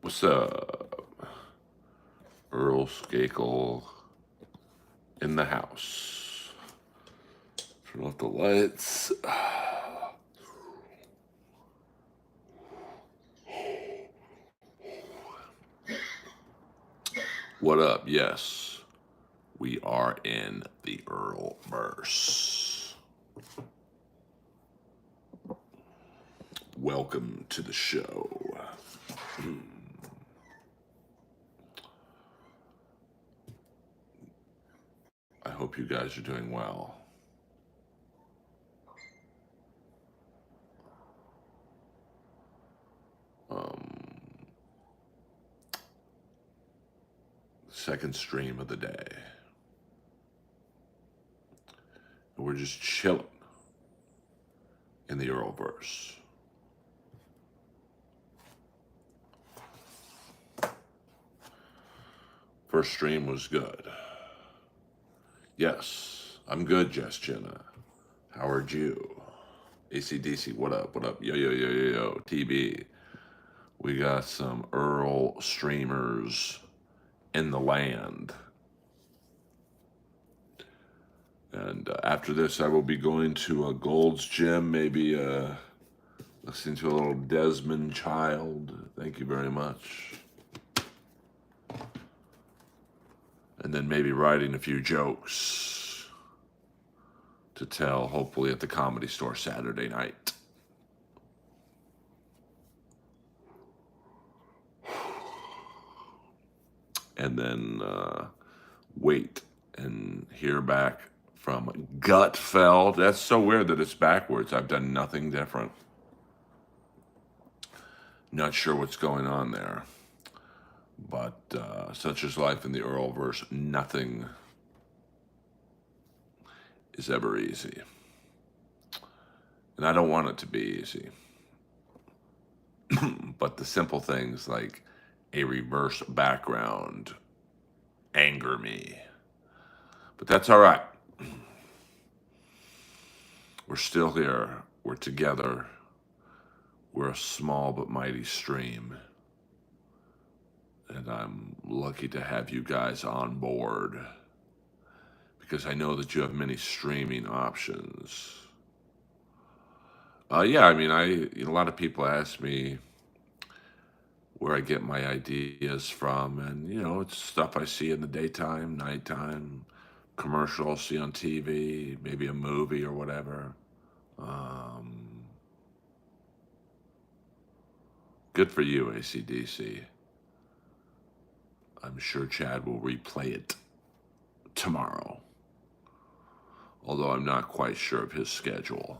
What's up? Earl Skakel in the house. Turn off the lights. What up? Yes, we are in the Earlverse. Welcome to the show. I hope you guys are doing well. Second stream of the day. We're just chilling in the Earlverse. First stream was good. Yes, I'm good, Jess Jenna. How are you? ACDC, what up? What up? Yo, yo, yo, yo, yo. TB. We got some Earl streamers in the land. And after this, I will be going to a Gold's Gym, maybe listening to a little Desmond Child. Thank you very much. And then maybe writing a few jokes to tell, hopefully, at the Comedy Store Saturday night. And then wait and hear back from Gutfeld. That's so weird that it's backwards. I've done nothing different. Not sure what's going on there. But such is life in the Earlverse. Nothing is ever easy. And I don't want it to be easy. But the simple things like a reverse background anger me. But that's all right. We're still here. We're together. We're a small but mighty stream. And I'm lucky to have you guys on board because I know that you have many streaming options. Yeah, I mean, a lot of people ask me where I get my ideas from, and it's stuff I see in the daytime, nighttime, commercial I'll see on TV, maybe a movie or whatever. Good for you, ACDC. I'm sure Chad will replay it tomorrow, although I'm not quite sure of his schedule.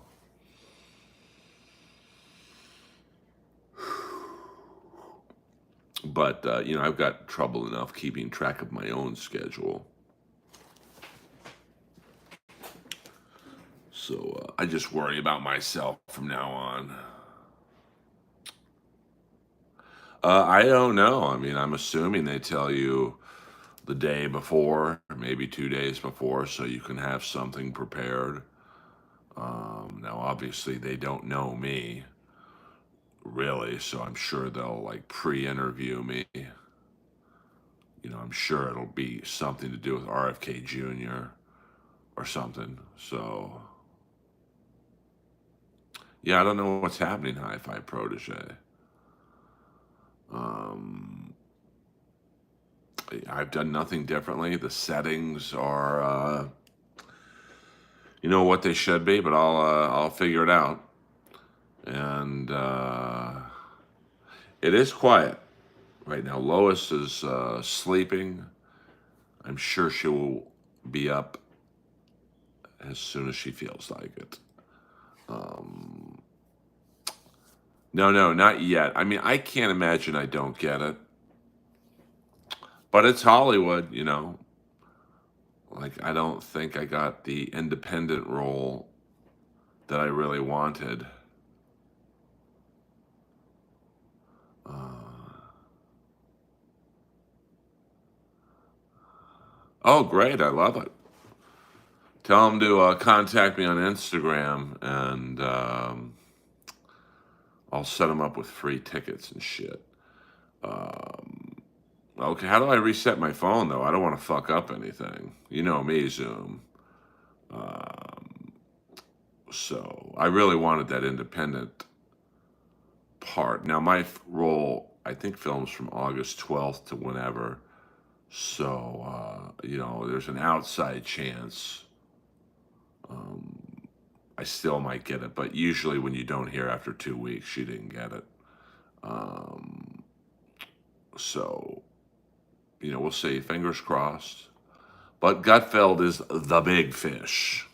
But, I've got trouble enough keeping track of my own schedule. So I just worry about myself from now on. I don't know. I mean, I'm assuming they tell you the day before, or maybe 2 days before, so you can have something prepared. Now, obviously, they don't know me, really, so I'm sure they'll, pre-interview me. I'm sure it'll be something to do with RFK Jr. or something. So, yeah, I don't know what's happening, Hi-Fi Protege. I've done nothing differently. The settings are, what they should be, but I'll figure it out. And it is quiet right now. Lois is sleeping. I'm sure she will be up as soon as she feels like it. No, not yet. I mean, I can't imagine I don't get it. But it's Hollywood, I don't think I got the independent role that I really wanted. Oh, great. I love it. Tell them to contact me on Instagram, and I'll set them up with free tickets and shit. Um, okay, how do I reset my phone though? I don't want to fuck up anything. You know me, Zoom. Um, so I really wanted that independent part. Now my role, I think, films from August 12th to whenever. So there's an outside chance um, I still might get it, but usually when you don't hear after 2 weeks, she didn't get it. Um, so we'll see. Fingers crossed. But Gutfeld is the big fish.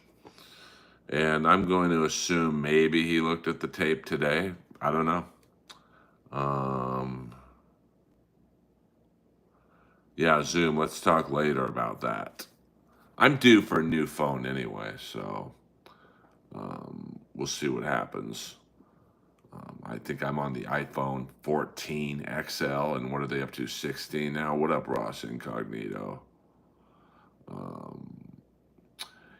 And I'm going to assume maybe he looked at the tape today. I don't know. Um, yeah, Zoom, let's talk later about that. I'm due for a new phone anyway, so we'll see what happens. I think I'm on the iPhone 14 XL, and what are they up to? 16 now? What up, Ross Incognito? Um,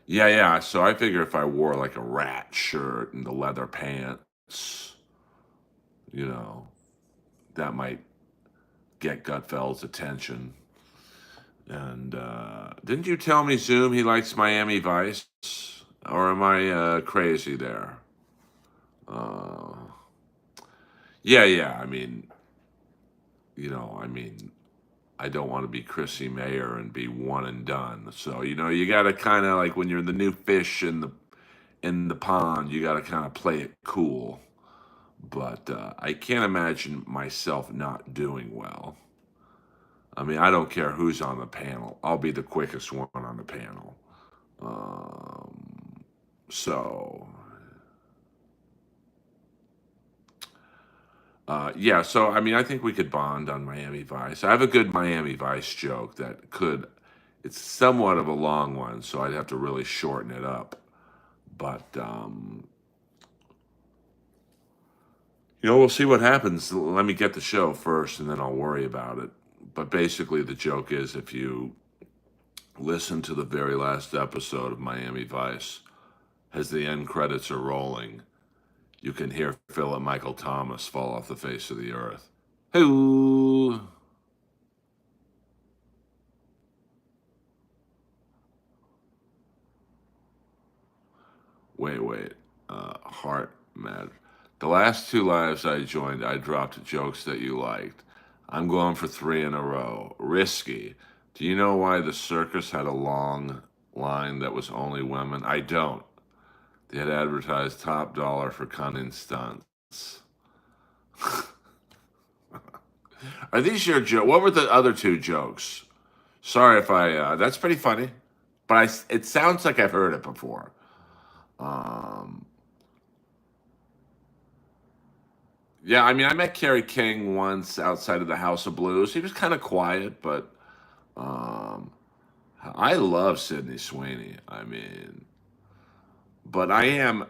Yeah, yeah. So I figure if I wore like a rat shirt and the leather pants, you know, that might get Gutfeld's attention. And didn't you tell me, Zoom, he likes Miami Vice? Or am I crazy there? Uh, yeah, yeah. I mean, I don't want to be Chrissy Mayer and be one and done. So, you got to kind of like when you're the new fish in the pond, you got to kind of play it cool. But I can't imagine myself not doing well. I mean, I don't care who's on the panel. I'll be the quickest one on the panel. Um, so, yeah. So, I mean, I think we could bond on Miami Vice. I have a good Miami Vice joke that could. It's somewhat of a long one, so I'd have to really shorten it up. But we'll see what happens. Let me get the show first, and then I'll worry about it. But basically, the joke is if you listen to the very last episode of Miami Vice, as the end credits are rolling, you can hear Philip Michael Thomas fall off the face of the earth. Hey, wait. Heart mad. The last two lives I joined, I dropped jokes that you liked. I'm going for three in a row. Risky. Do you know why the circus had a long line that was only women? I don't. They had advertised top dollar for cunning stunts. Are these your jokes? What were the other two jokes? Sorry if I. That's pretty funny, but it sounds like I've heard it before. Um, yeah, I mean, I met Kerry King once outside of the House of Blues. He was kind of quiet, but um, I love Sydney Sweeney. I mean, but I am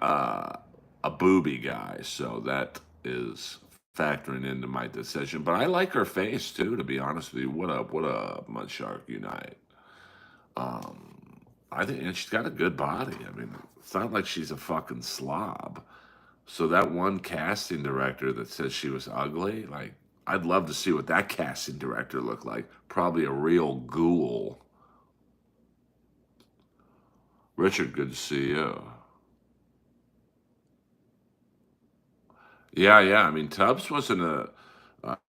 a booby guy, so that is factoring into my decision. But I like her face too, to be honest with you. What up, Mudshark Unite? Um, I think, and she's got a good body. I mean, it's not like she's a fucking slob. So that one casting director that says she was ugly, like, I'd love to see what that casting director looked like. Probably a real ghoul. Richard, good to see you. Yeah, yeah. I mean, Tubbs wasn't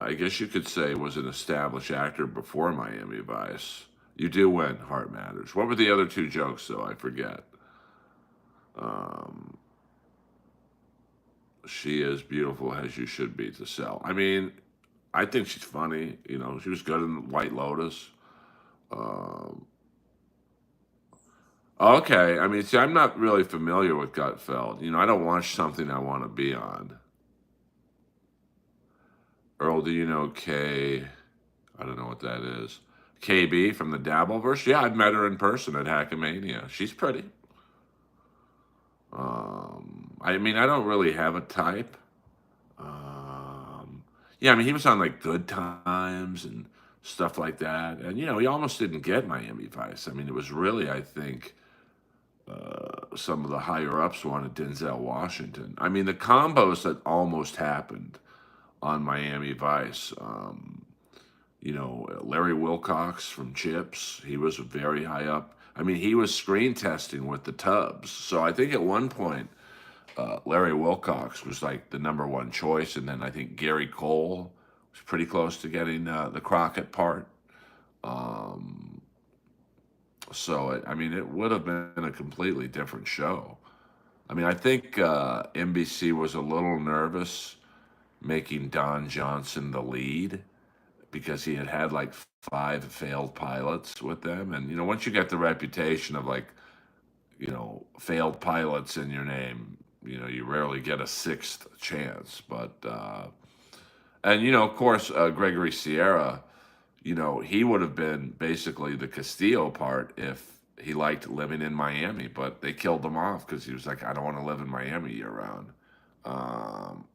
I guess you could say, was an established actor before Miami Vice. You do win, Heart Matters. What were the other two jokes, though? I forget. Um, she is beautiful as you should be to sell. I mean, I think she's funny. She was good in White Lotus. Um, okay, I mean, see, I'm not really familiar with Gutfeld. I don't watch something I want to be on. Earl, do you know K? I don't know what that is. KB from the Dabbleverse? Yeah, I've met her in person at Hackamania. She's pretty. I mean, I don't really have a type. Um, yeah, I mean, he was on like Good Times and stuff like that, and he almost didn't get Miami Vice. I mean, it was really, I think, some of the higher ups wanted Denzel Washington. I mean, the combos that almost happened on Miami Vice. Larry Wilcox from Chips, he was very high up. I mean, he was screen testing with the Tubs. So I think at one point, Larry Wilcox was like the number one choice. And then I think Gary Cole was pretty close to getting the Crockett part. Um, I mean, it would have been a completely different show. I mean, I think NBC was a little nervous making Don Johnson the lead because he had had like five failed pilots with them. And, once you get the reputation of like, failed pilots in your name, you rarely get a sixth chance. Of course, Gregory Sierra, he would have been basically the Castillo part if he liked living in Miami, but they killed him off because he was like, I don't want to live in Miami year round. Um,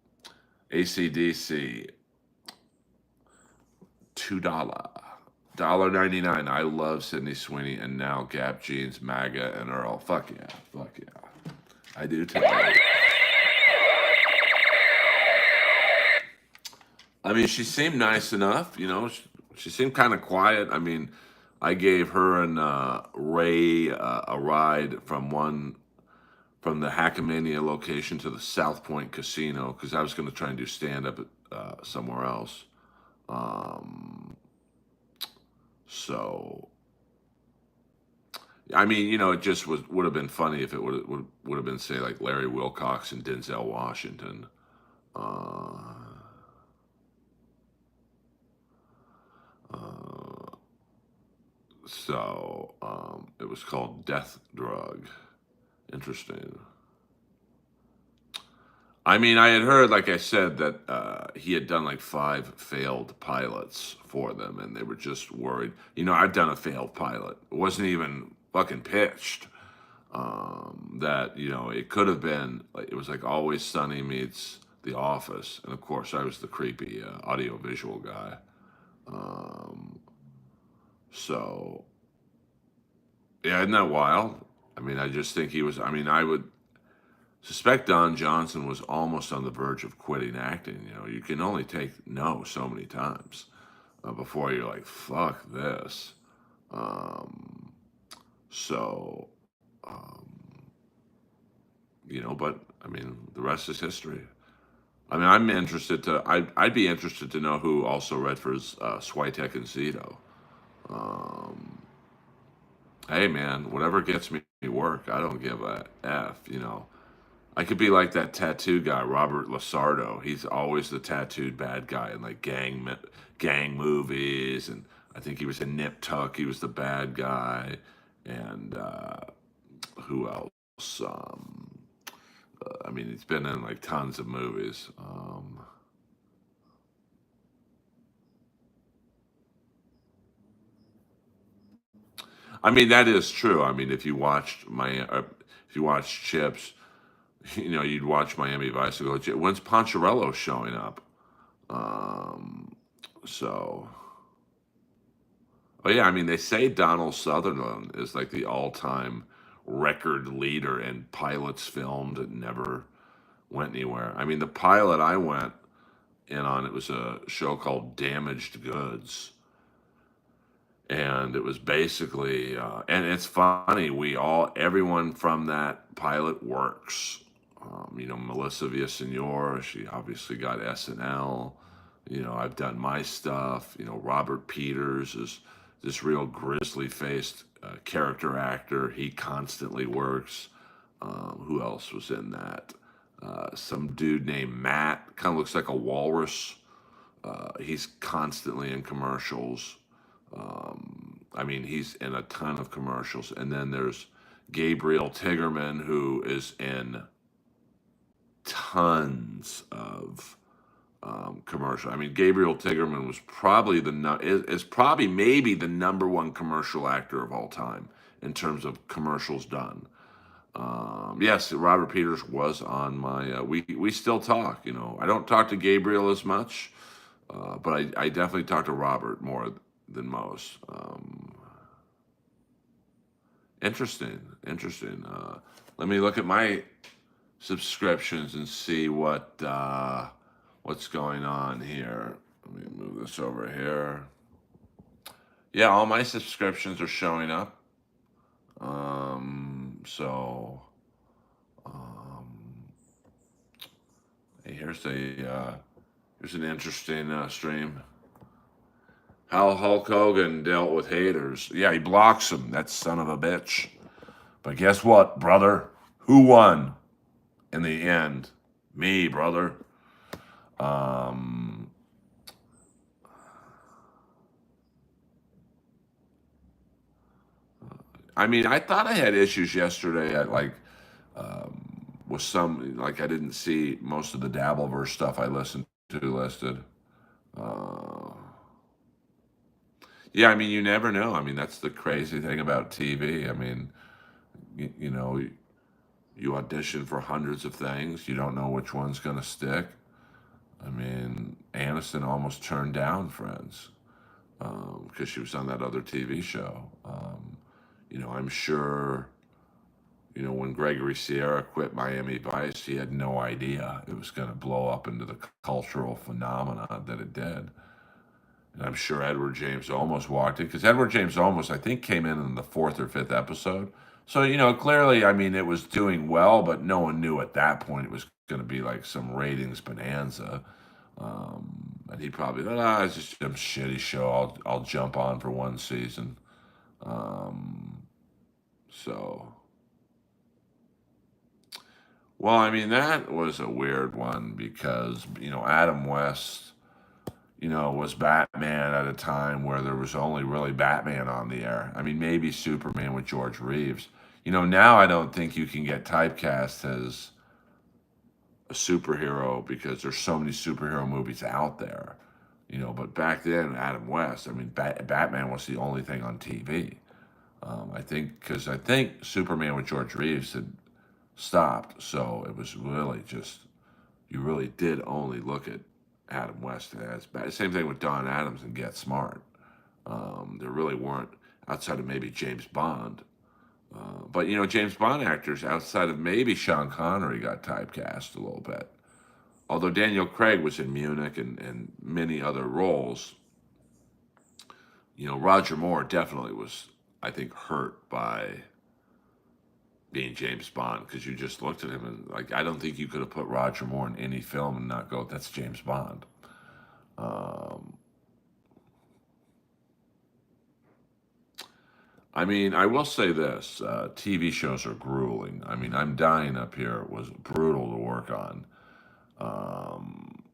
ACDC, $2.99. I love Sydney Sweeney and now Gap Jeans, MAGA, and Earl. Fuck yeah, fuck yeah. I do too. I mean, she seemed nice enough, She seemed kind of quiet. I mean, I gave her and Ray a ride from the Hackamania location to the South Point Casino because I was going to try and do stand up somewhere else. Um, so, I mean, it just would have been funny if it would have been say like Larry Wilcox and Denzel Washington. Uh, uh, it was called Death Drug. Interesting. I mean, I had heard, like I said, that he had done like five failed pilots for them, and they were just worried. I've done a failed pilot. It wasn't even fucking pitched. That it could have been like it was like Always Sunny meets The Office, and of course I was the creepy audio visual guy. Um, so yeah, isn't that wild? I mean, I just think he was. I mean, I would suspect Don Johnson was almost on the verge of quitting acting. You can only take no so many times before you're like, fuck this. Um, so, um, but I mean, the rest is history. I mean, I'd be interested to know who also read for Switek and Zito. Um, hey, man, whatever gets me work, I don't give a F. I could be like that tattoo guy, Robert Lasardo. He's always the tattooed bad guy in like gang movies, and I think he was in Nip Tuck. He was the bad guy, and who else? I mean, he's been in like tons of movies. I mean, that is true. I mean, if you watched Chips, you'd watch Miami Vice and go, when's Poncherello showing up? Um, so, oh yeah, I mean, they say Donald Sutherland is like the all-time record leader in pilots filmed that never went anywhere. I mean, the pilot I went in on, it was a show called Damaged Goods. And it was basically, and it's funny, everyone from that pilot works. Melissa Villasenor, she obviously got SNL. I've done my stuff. Robert Peters is this real grizzly faced character actor. He constantly works. Who else was in that? Some dude named Matt, kind of looks like a walrus. He's constantly in commercials. I mean, he's in a ton of commercials. And then there's Gabriel Tigerman, who is in tons of commercial. I mean, Gabriel Tigerman was probably is probably maybe the number one commercial actor of all time in terms of commercials done. Yes, Robert Peters was on my. We still talk. I don't talk to Gabriel as much, but I definitely talk to Robert more than most. Interesting, interesting. Let me look at my subscriptions and see what's going on here? Let me move this over here. Yeah, all my subscriptions are showing up. So um, hey, here's an interesting stream. How Hulk Hogan dealt with haters. Yeah, he blocks them. That son of a bitch. But guess what, brother? Who won in the end? Me, brother. Um, I mean, I thought I had issues yesterday. With some, like, I didn't see most of the Dabbleverse stuff I listened to listed. Uh, yeah, I mean, you never know. I mean, that's the crazy thing about TV. I mean, you know, you audition for hundreds of things. You don't know which one's going to stick. I mean, Aniston almost turned down Friends because she was on that other TV show. I'm sure, when Gregory Sierra quit Miami Vice, he had no idea it was going to blow up into the cultural phenomenon that it did. And I'm sure Edward James Olmos walked in because Edward James Olmos, I think, came in the fourth or fifth episode. So, clearly, I mean, it was doing well, but no one knew at that point it was going to be like some ratings bonanza. And he probably thought, it's just some shitty show. I'll jump on for one season. Um, so, well, I mean, that was a weird one because Adam West, was Batman at a time where there was only really Batman on the air. I mean, maybe Superman with George Reeves. Now I don't think you can get typecast as a superhero because there's so many superhero movies out there. But back then, Adam West, I mean, Batman was the only thing on TV. I think Superman with George Reeves had stopped, so it was really just you really did only look at Adam West as bad. Same thing with Don Adams and Get Smart. There really weren't outside of maybe James Bond. But James Bond actors outside of maybe Sean Connery got typecast a little bit. Although Daniel Craig was in Munich and many other roles, Roger Moore definitely was, I think, hurt by being James Bond because you just looked at him and like I don't think you could have put Roger Moore in any film and not go that's James Bond. Um, I mean, I will say this: TV shows are grueling. I mean, I'm Dying Up Here was brutal to work on. Um,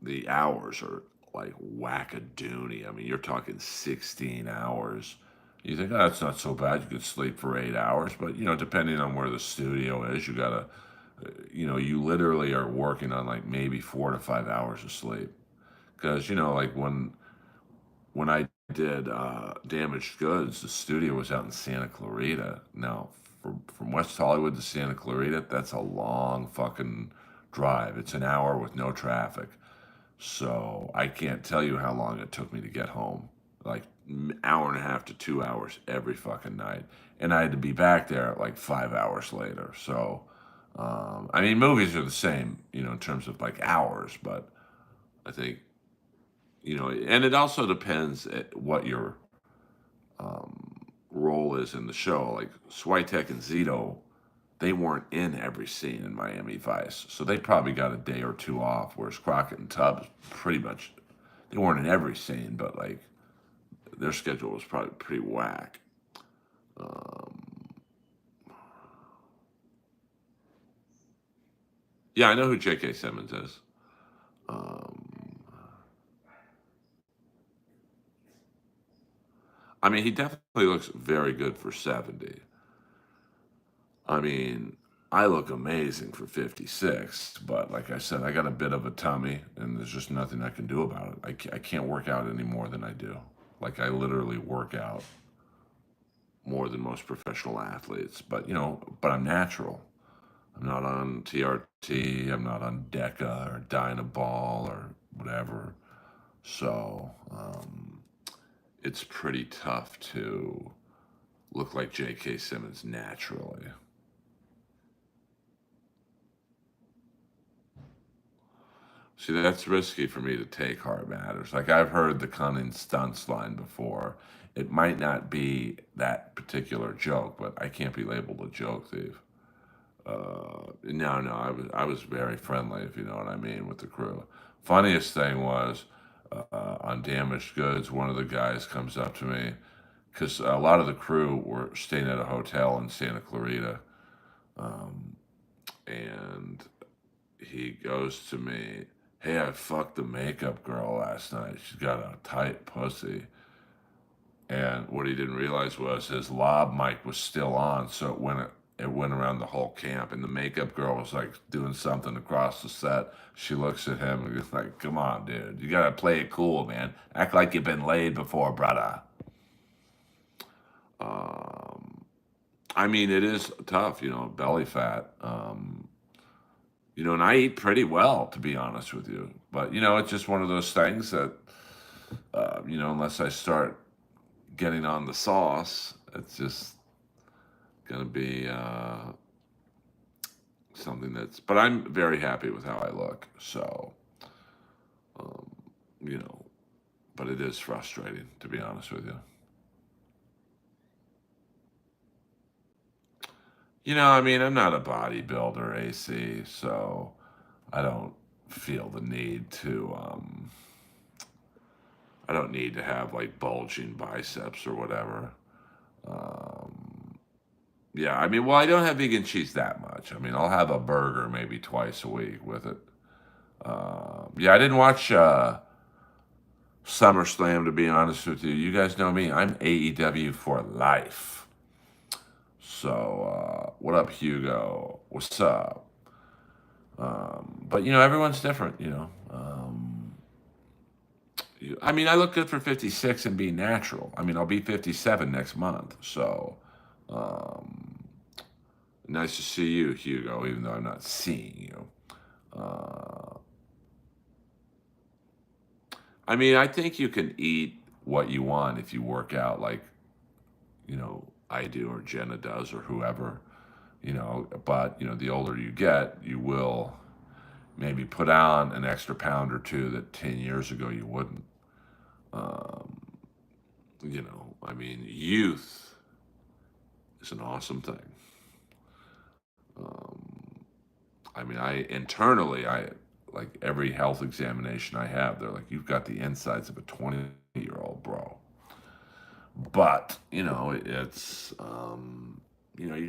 the hours are like wackadoony. I mean, you're talking 16 hours. You think, that's not so bad. You could sleep for 8 hours, but depending on where the studio is, you gotta, you literally are working on like maybe 4 to 5 hours of sleep. Because like when I did Damaged Goods, the studio was out in Santa Clarita. Now, from West Hollywood to Santa Clarita, that's a long fucking drive. It's an hour with no traffic. So I can't tell you how long it took me to get home. Like hour and a half to 2 hours every fucking night. And I had to be back there like 5 hours later. So, I mean, movies are the same, in terms of like hours, but I think, and it also depends at what your role is in the show. Like Switek and Zito, they weren't in every scene in Miami Vice, so they probably got a day or two off. Whereas Crockett and Tubbs, pretty much, they weren't in every scene, but like their schedule was probably pretty whack. Um, yeah, I know who J.K. Simmons is. Um, I mean, he definitely looks very good for 70. I mean, I look amazing for 56, but like I said, I got a bit of a tummy, and there's just nothing I can do about it. I can't work out any more than I do. Like, I literally work out more than most professional athletes, but I'm natural. I'm not on TRT, I'm not on DECA or Dynaball or whatever. So, it's pretty tough to look like J.K. Simmons naturally. See, that's risky for me to take Heart Matters. Like I've heard the cunning stunts line before. It might not be that particular joke, but I can't be labeled a joke thief. No, I was very friendly, if you know what I mean, with the crew. Funniest thing was on Damaged Goods, one of the guys comes up to me because a lot of the crew were staying at a hotel in Santa Clarita, um, and he goes to me, "Hey, I fucked the makeup girl last night. She's got a tight pussy." And what he didn't realize was his lob mic was still on, so it went around the whole camp. And the makeup girl was like doing something across the set. She looks at him and is like, "Come on, dude, you gotta play it cool, man. Act like you've been laid before, brother." Um, I mean, it is tough, belly fat. And I eat pretty well, to be honest with you. But it's just one of those things that, unless I start getting on the sauce, it's just gonna be something that's. But I'm very happy with how I look. So, um, you know, but it is frustrating, to be honest with you. I mean, I'm not a bodybuilder, AC, so I don't feel the need to. I don't need to have like bulging biceps or whatever. Um, yeah, I mean, well, I don't have vegan cheese that much. I mean, I'll have a burger maybe twice a week with it. Yeah, I didn't watch SummerSlam, to be honest with you. You guys know me. I'm AEW for life. So, what up, Hugo? What's up? But, everyone's different. I mean, I look good for 56 and be natural. I mean, I'll be 57 next month. So, um, nice to see you, Hugo, even though I'm not seeing you. Uh, I mean, I think you can eat what you want if you work out like, I do or Jenna does or whoever, but, the older you get, you will maybe put on an extra pound or two that 10 years ago you wouldn't. Um, I mean, youth is an awesome thing. Um, I mean, I like every health examination I have, they're like, you've got the insides of a 20-year-old, bro. But, you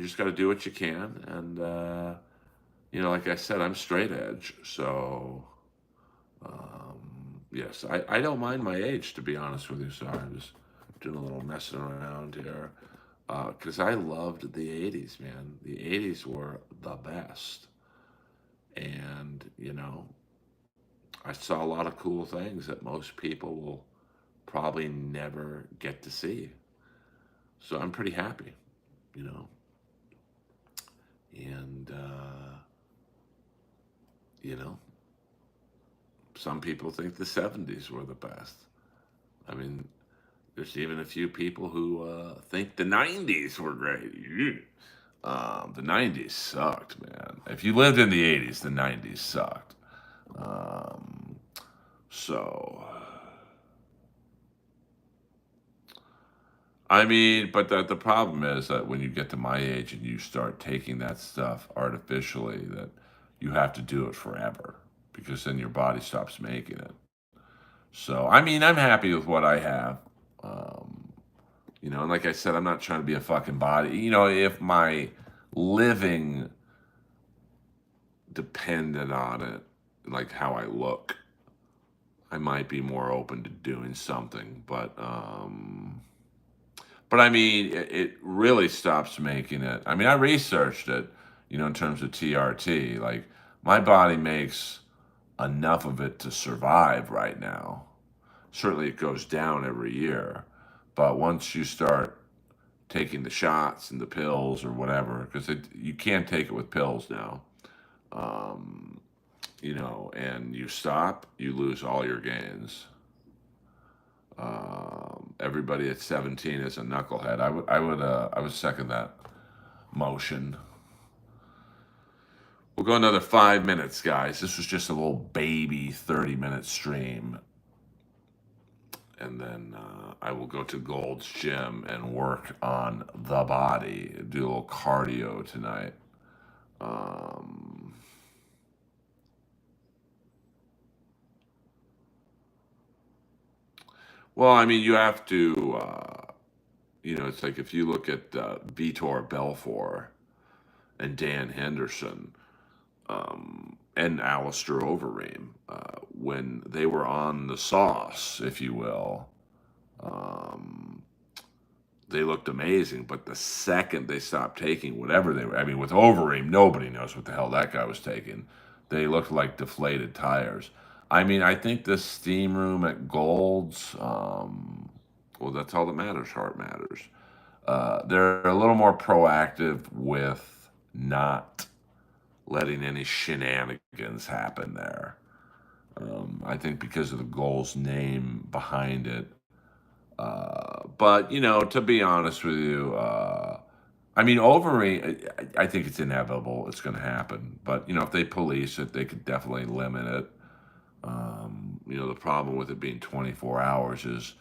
just got to do what you can. And, like I said, I'm straight edge. So, yes, I don't mind my age, to be honest with you. Sorry, I'm just doing a little messing around here. Because I loved the 80s, man. The 80s were the best. And, I saw a lot of cool things that most people will probably never get to see. So I'm pretty happy, you know. And, you know, some people think the 70s were the best. I mean, there's even a few people who think the 90s were great. Yeah. The 90s sucked, man. If you lived in the 80s, the 90s sucked. Um, so, I mean, but the problem is that when you get to my age and you start taking that stuff artificially, that you have to do it forever because then your body stops making it. So, I mean, I'm happy with what I have. Um, and like I said, I'm not trying to be a fucking body. If my living depended on it, like how I look, I might be more open to doing something. But I mean, it really stops making it. I mean, I researched it, in terms of TRT. Like, my body makes enough of it to survive right now. Certainly, it goes down every year. But once you start taking the shots and the pills or whatever, because you can't take it with pills now, um, and you stop, you lose all your gains. Everybody at 17 is a knucklehead. I would second that motion. We'll go another 5 minutes, guys. This was just a little baby 30-minute stream. And then I will go to Gold's Gym and work on the body, do a little cardio tonight. Um, well, I mean, you have to, it's like if you look at Vitor Belfort and Dan Henderson, and Alistair Overeem, when they were on the sauce, if you will, um, they looked amazing. But the second they stopped taking whatever they were, I mean, with Overeem, nobody knows what the hell that guy was taking. They looked like deflated tires. I mean, I think the steam room at Gold's, well, that's all that matters. Heart matters. They're a little more proactive with not letting any shenanigans happen there. I think because of the Gold's name behind it. But to be honest with you, I mean, Overeem, I think it's inevitable. It's going to happen. But if they police it, they could definitely limit it. The problem with it being 24 hours is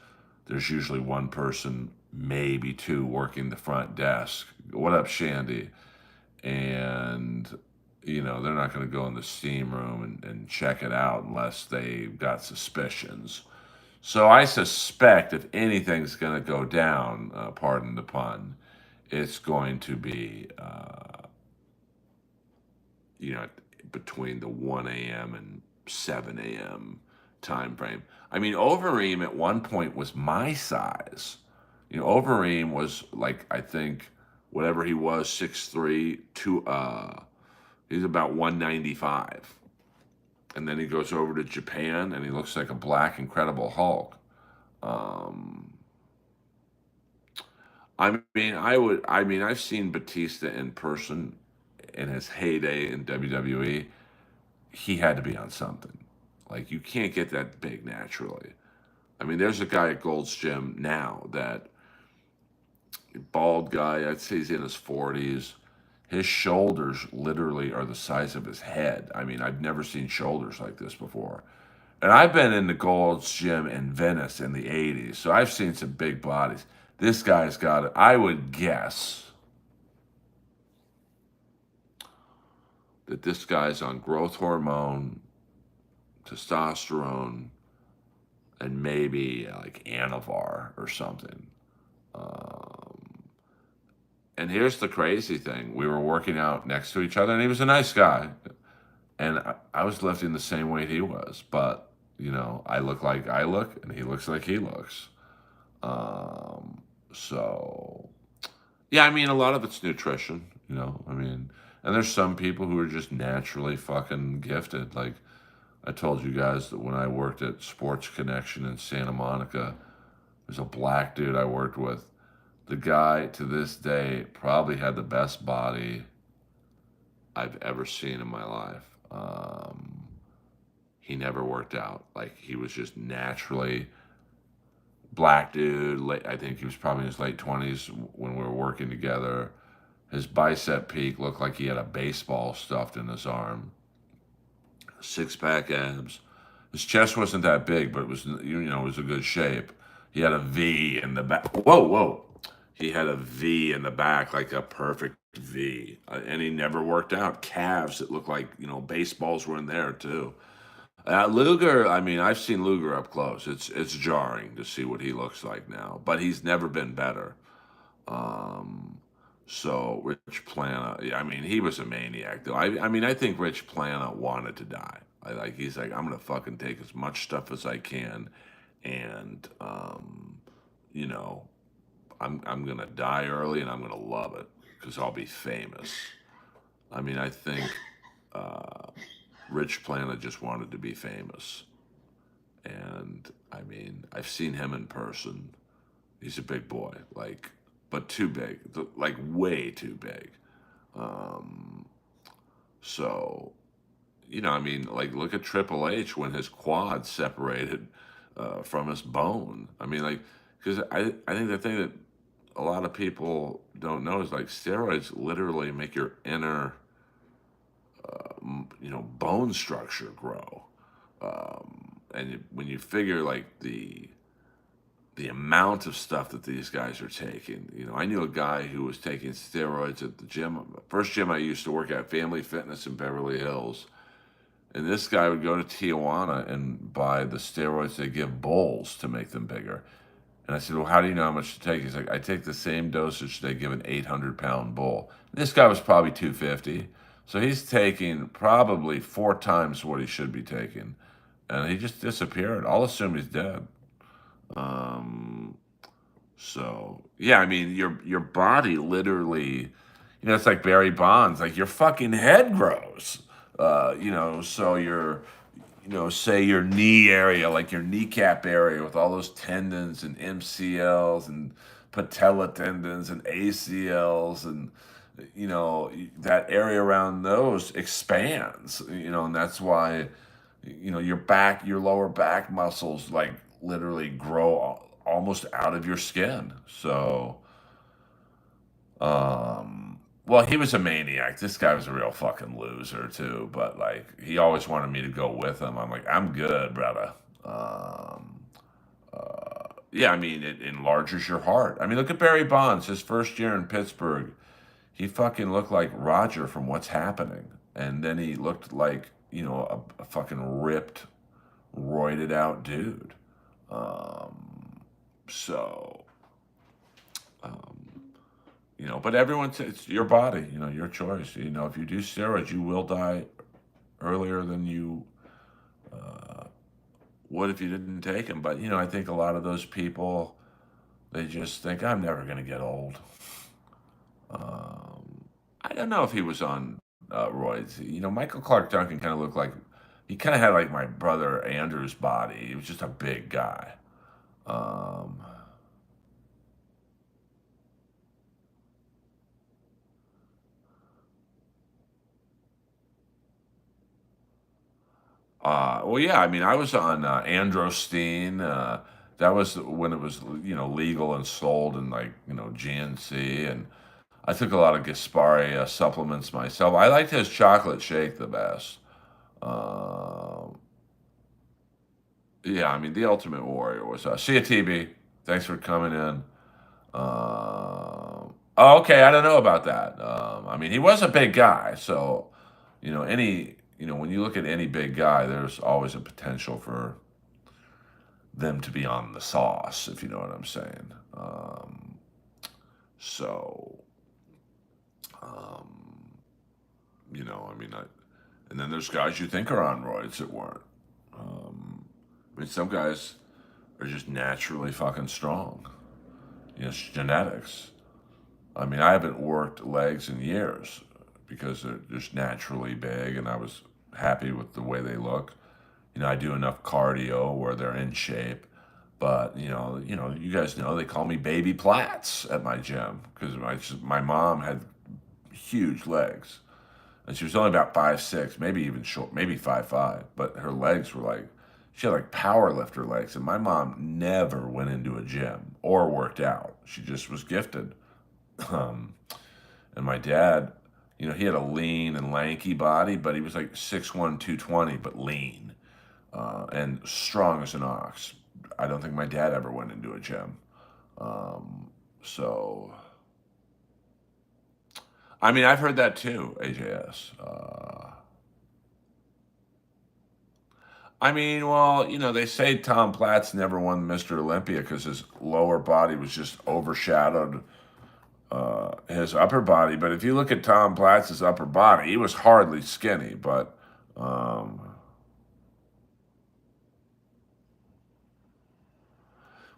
there's usually one person, maybe two, working the front desk. What up, Shandy? And they're not going to go in the steam room and check it out unless they've got suspicions. So I suspect if anything's going to go down, pardon the pun, it's going to be, you know, between the 1 a.m. and 7 a.m. time frame. I mean, Overeem at one point was my size. Overeem was like, I think, whatever he was, 6'3", he's about 195. And then he goes over to Japan and he looks like a black Incredible Hulk. Um, I've seen Batista in person in his heyday in WWE. He had to be on something. Like, you can't get that big naturally. I mean, there's a guy at Gold's Gym now that bald guy, I'd say he's in his 40s. His shoulders literally are the size of his head. I mean, I've never seen shoulders like this before. And I've been in the Gold's Gym in Venice in the 80s, so I've seen some big bodies. This guy's got it. I would guess that this guy's on growth hormone, testosterone, and maybe like Anavar or something. Um, and here's the crazy thing. We were working out next to each other, and he was a nice guy. And I was lifting the same weight he was. But, I look like I look, and he looks like he looks. So, yeah, I mean, a lot of it's nutrition, and there's some people who are just naturally fucking gifted. Like, I told you guys that when I worked at Sports Connection in Santa Monica, there's a black dude I worked with. The guy, to this day, probably had the best body I've ever seen in my life. He never worked out. Like, he was just naturally black dude. I think he was probably in his late 20s when we were working together. His bicep peak looked like he had a baseball stuffed in his arm. Six-pack abs. His chest wasn't that big, but it was, it was a good shape. He had a V in the back. Whoa, whoa. He had a V in the back, like a perfect V. And he never worked out. Calves that looked like, baseballs were in there too. Luger, I mean, I've seen Luger up close. It's jarring to see what he looks like now, but he's never been better. Um, so Rich Plana, yeah, I mean, he was a maniac though. I mean, I think Rich Plana wanted to die. He's like, I'm gonna fucking take as much stuff as I can, and you know, I'm gonna die early, and I'm gonna love it because I'll be famous. I mean, I think uh, Rich Plana just wanted to be famous, and I mean, I've seen him in person. He's a big boy, like, but too big, like way too big. Um, so, I mean, like, look at Triple H when his quad separated from his bone. I mean, like, because I think the thing that a lot of people don't know is like steroids literally make your inner bone structure grow. And when you figure like the amount of stuff that these guys are taking, I knew a guy who was taking steroids at the gym, first gym I used to work at, Family Fitness in Beverly Hills. And this guy would go to Tijuana and buy the steroids they give bulls to make them bigger. And I said, well, how do you know how much to take? He's like, I take the same dosage they give an 800-pound bull. This guy was probably 250. So he's taking probably 4 times what he should be taking. And he just disappeared. I'll assume he's dead. Um, so, yeah, I mean, your body literally, it's like Barry Bonds, like your fucking head grows. So say your knee area, like your kneecap area with all those tendons and MCLs and patella tendons and ACLs and that area around those expands, and that's why your lower back muscles like literally grow almost out of your skin. So well, he was a maniac. This guy was a real fucking loser too. But like, he always wanted me to go with him. I'm like, I'm good, brother. Yeah, I mean, it enlarges your heart. I mean, look at Barry Bonds. His first year in Pittsburgh, he fucking looked like Roger from What's Happening, and then he looked like a fucking ripped, roided out dude. So. But it's your body, your choice. If you do steroids, you will die earlier than you would if you didn't take them. But, I think a lot of those people, they just think, I'm never going to get old. I don't know if he was on roids. Michael Clark Duncan kind of looked like, he kind of had like my brother Andrew's body. He was just a big guy. Um, well, yeah, I mean, I was on Androstein. That was when it was, legal and sold in like, GNC. And I took a lot of Gaspari supplements myself. I liked his chocolate shake the best. Um, yeah, I mean, the Ultimate Warrior was. See you, TB. Thanks for coming in. Oh, okay, I don't know about that. I mean, he was a big guy, so when you look at any big guy, there's always a potential for them to be on the sauce, if you know what I'm saying. So, um, I mean, and then there's guys you think are on roids that weren't. I mean, some guys are just naturally fucking strong. It's genetics. I mean, I haven't worked legs in years because they're just naturally big, and I was happy with the way they look. I do enough cardio where they're in shape. But you guys know they call me Baby Platts at my gym because my mom had huge legs, and she was only about 5'6", maybe even short, maybe 5'5", but her legs were like, she had like power lifter legs, and my mom never went into a gym or worked out. She just was gifted. Um, and my dad, he had a lean and lanky body, but he was like 6'1", 220, but lean and strong as an ox. I don't think my dad ever went into a gym. So, I mean, I've heard that too, AJS. I mean, well, they say Tom Platz never won Mr. Olympia because his lower body was just overshadowed his upper body. But if you look at Tom Platz's upper body, he was hardly skinny. But well,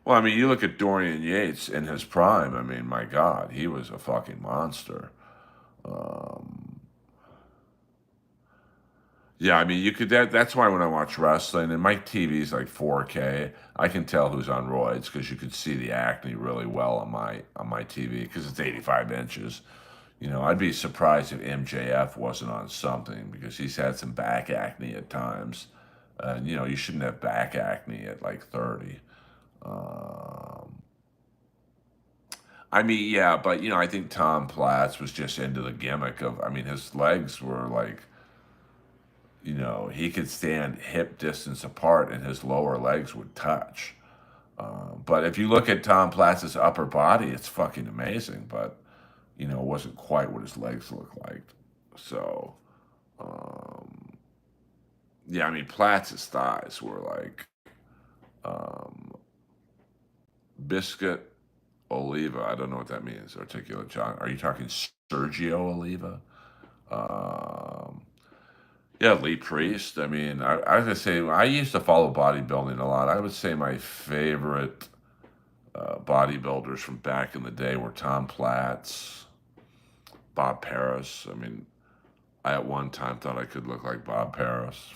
I mean, you look at Dorian Yates in his prime. I mean, my God, he was a fucking monster. Um, yeah, I mean, you could. That's why when I watch wrestling and my TV's like 4K, I can tell who's on roids because you could see the acne really well on my TV because it's 85 inches. I'd be surprised if MJF wasn't on something because he's had some back acne at times, and you shouldn't have back acne at like 30. Um, I mean, yeah, but I think Tom Platz was just into the gimmick of. I mean, his legs were like he could stand hip distance apart and his lower legs would touch. But if you look at Tom Platz's upper body, it's fucking amazing. But it wasn't quite what his legs looked like. So, um, yeah, I mean, Platz's thighs were like um, biscuit Oliva. I don't know what that means. Articulate John. Are you talking Sergio Oliva? Um, yeah, Lee Priest. I mean, I was gonna say I used to follow bodybuilding a lot. I would say my favorite bodybuilders from back in the day were Tom Platz, Bob Paris. I mean, I at one time thought I could look like Bob Paris.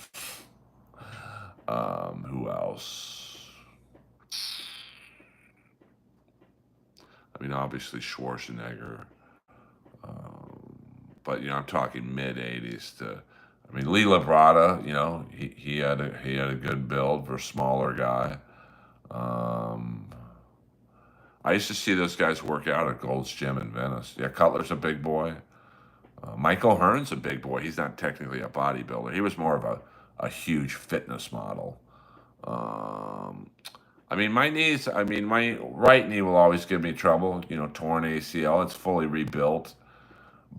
Who else? I mean, obviously Schwarzenegger. Um, but I'm talking mid '80s to. I mean, Lee Labrada. He had a good build for a smaller guy. Um, I used to see those guys work out at Gold's Gym in Venice. Yeah, Cutler's a big boy. Michael Hearn's a big boy. He's not technically a bodybuilder. He was more of a huge fitness model. Um, I mean, my knees, I mean, my right knee will always give me trouble. Torn ACL. It's fully rebuilt.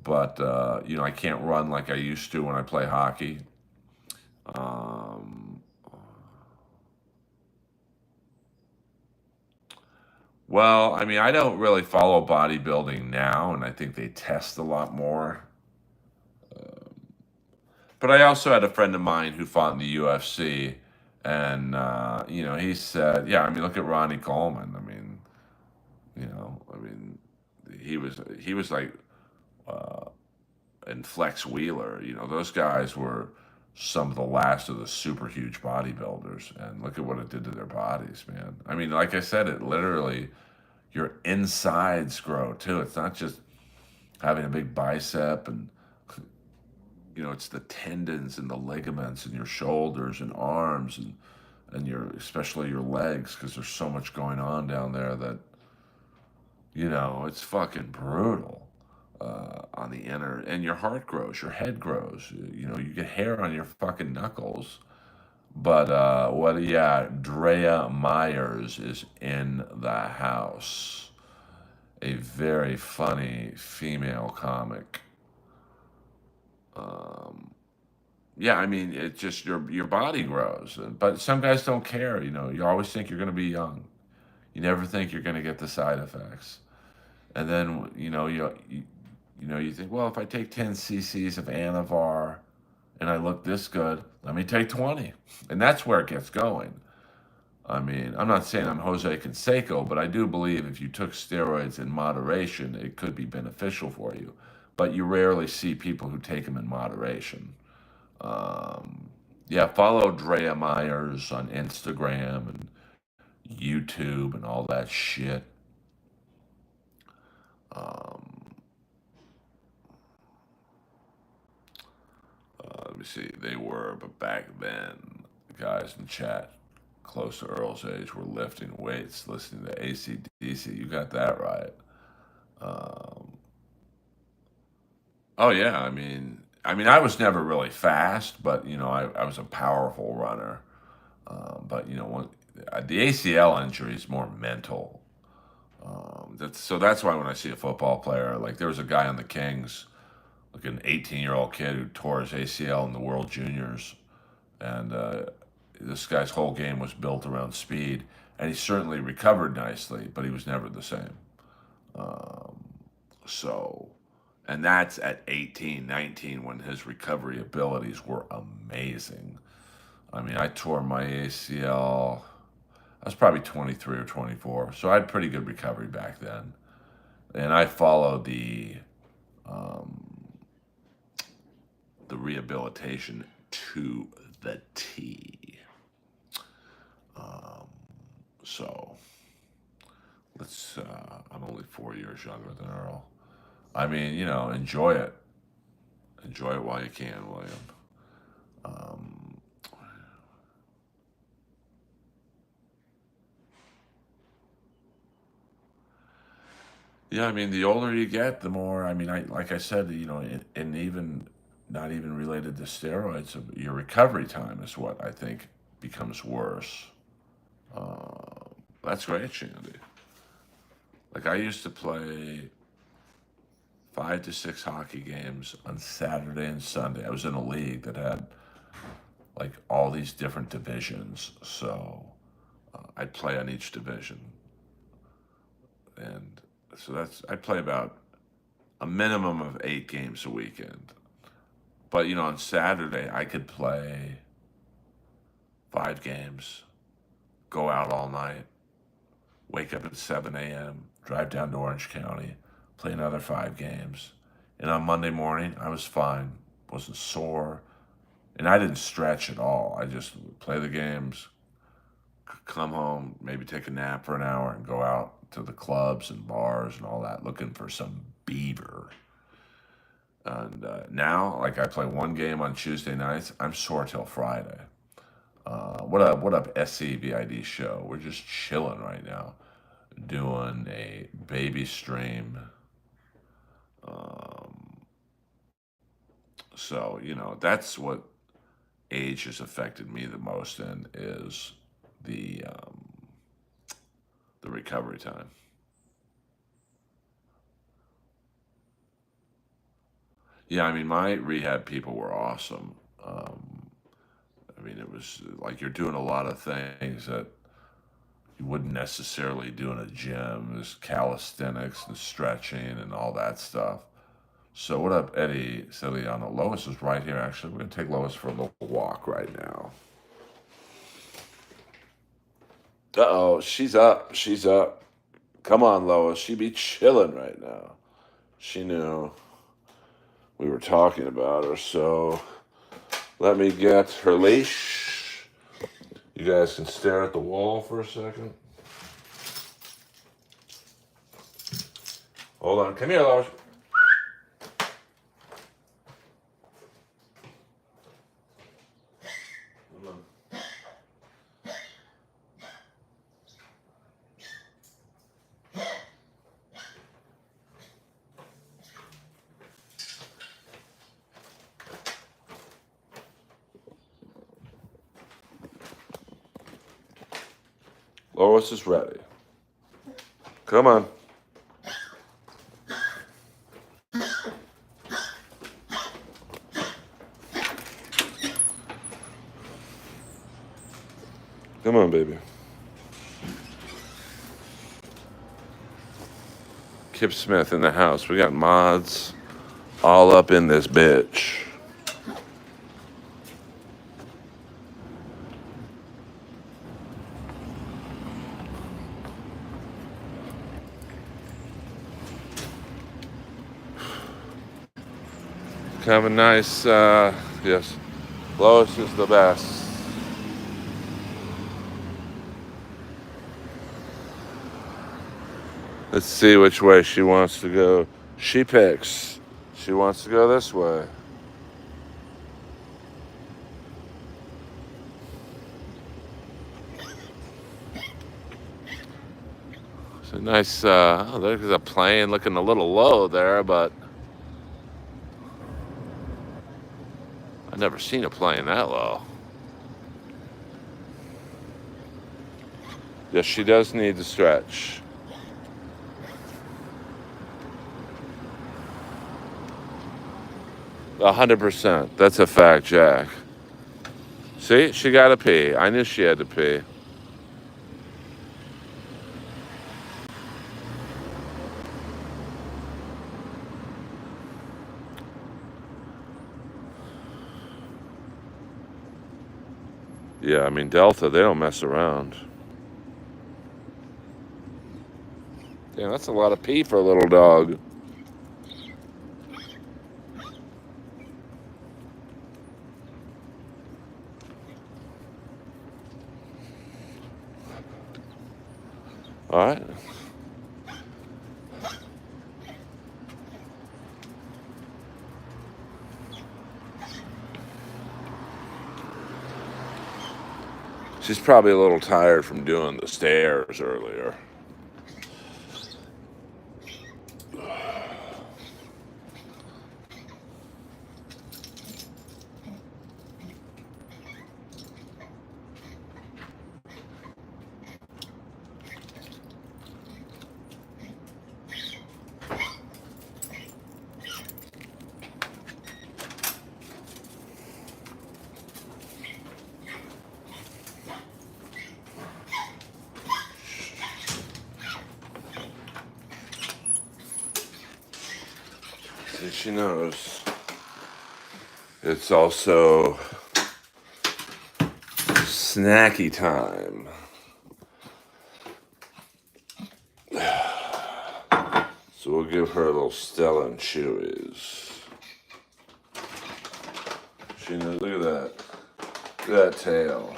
But, I can't run like I used to when I play hockey. Um, well, I mean, I don't really follow bodybuilding now, and I think they test a lot more. But I also had a friend of mine who fought in the UFC, and he said, "Yeah, I mean, look at Ronnie Coleman. I mean, he was like uh, and Flex Wheeler. Those guys were some of the last of the super huge bodybuilders, and look at what it did to their bodies, man. I mean, like I said, it literally your insides grow too. It's not just having a big bicep and it's the tendons and the ligaments in your shoulders and arms and especially your legs because there's so much going on down there that it's fucking brutal on the inner, and your heart grows, your head grows, you get hair on your fucking knuckles. But yeah, Drea Myers is in the house, a very funny female comic. um, Yeah, I mean, it's just your body grows, but some guys don't care. You always think you're going to be young. You never think you're going to get the side effects, and then you think, well, if I take 10 cc's of Anavar and I look this good, let me take 20, and that's where it gets going. I mean, I'm not saying I'm Jose Canseco, but I do believe if you took steroids in moderation, it could be beneficial for you. But you rarely see people who take them in moderation. Um, yeah, follow Drea Myers on Instagram and YouTube and all that shit. Um, let me see. They were, but back then, the guys in chat close to Earl's age were lifting weights, listening to AC/DC. You got that right. Um, oh yeah, I mean, I was never really fast, but I was a powerful runner. But the ACL injury is more mental. That's why when I see a football player, like there was a guy on the Kings, like an 18-year-old kid who tore his ACL in the World Juniors, and this guy's whole game was built around speed, and he certainly recovered nicely, but he was never the same. Um, so, and that's at 18, 19 when his recovery abilities were amazing. I mean, I tore my ACL. I was probably 23 or 24, so I had pretty good recovery back then. And I followed um, the rehabilitation to the T. Um, so I'm only 4 years younger than Earl. I mean, enjoy it. Enjoy it while you can, William. Um, yeah, I mean, the older you get, the more. I mean, like I said, and even not even related to steroids. Your recovery time is what I think becomes worse. That's great, Shandy. Like I used to play 5 to 6 hockey games on Saturday and Sunday. I was in a league that had like all these different divisions, so I'd play on each division, and so I play about a minimum of 8 games a weekend. But on Saturday I could play 5 games, go out all night, wake up at 7 a.m., drive down to Orange County, play another 5 games. And on Monday morning, I was fine, wasn't sore, and I didn't stretch at all. I just play the games, come home, maybe take a nap for an hour, and go out to the clubs and bars and all that, looking for some beaver. And now, like I play 1 game on Tuesday nights, I'm sore till Friday. What up, SCVID show? We're just chilling right now, doing a baby stream. So that's what age has affected me the most in is the recovery time. Yeah, I mean my rehab people were awesome. I mean it was like you're doing a lot of things that you wouldn't necessarily do in a gym. There's calisthenics and stretching and all that stuff. So what up, Eddie Celiano? Lois is right here. Actually, we're gonna take Lois for a little walk right now. Uh-oh, she's up. She's up. Come on, Lois. She be chilling right now. She knew we were talking about her, so let me get her leash. You guys can stare at the wall for a second. Hold on. Come here, Lois. Lois is ready. Come on. Come on, baby. Kip Smith in the house. We got mods all up in this bitch. Have a nice, yes, Lois is the best. Let's see which way she wants to go. She picks. She wants to go this way. It's a nice, there's a plane looking a little low there, but I've never seen a plane that low. Yes, she does need to stretch. 100%. That's a fact, Jack. See, she got to pee. I knew she had to pee. Yeah, I mean, Delta, they don't mess around. Damn, that's a lot of pee for a little dog. All right. She's probably a little tired from doing the stairs earlier. And she knows it's also snacky time. So we'll give her a little Stella and Chewies. She knows, look at that. Look at that tail.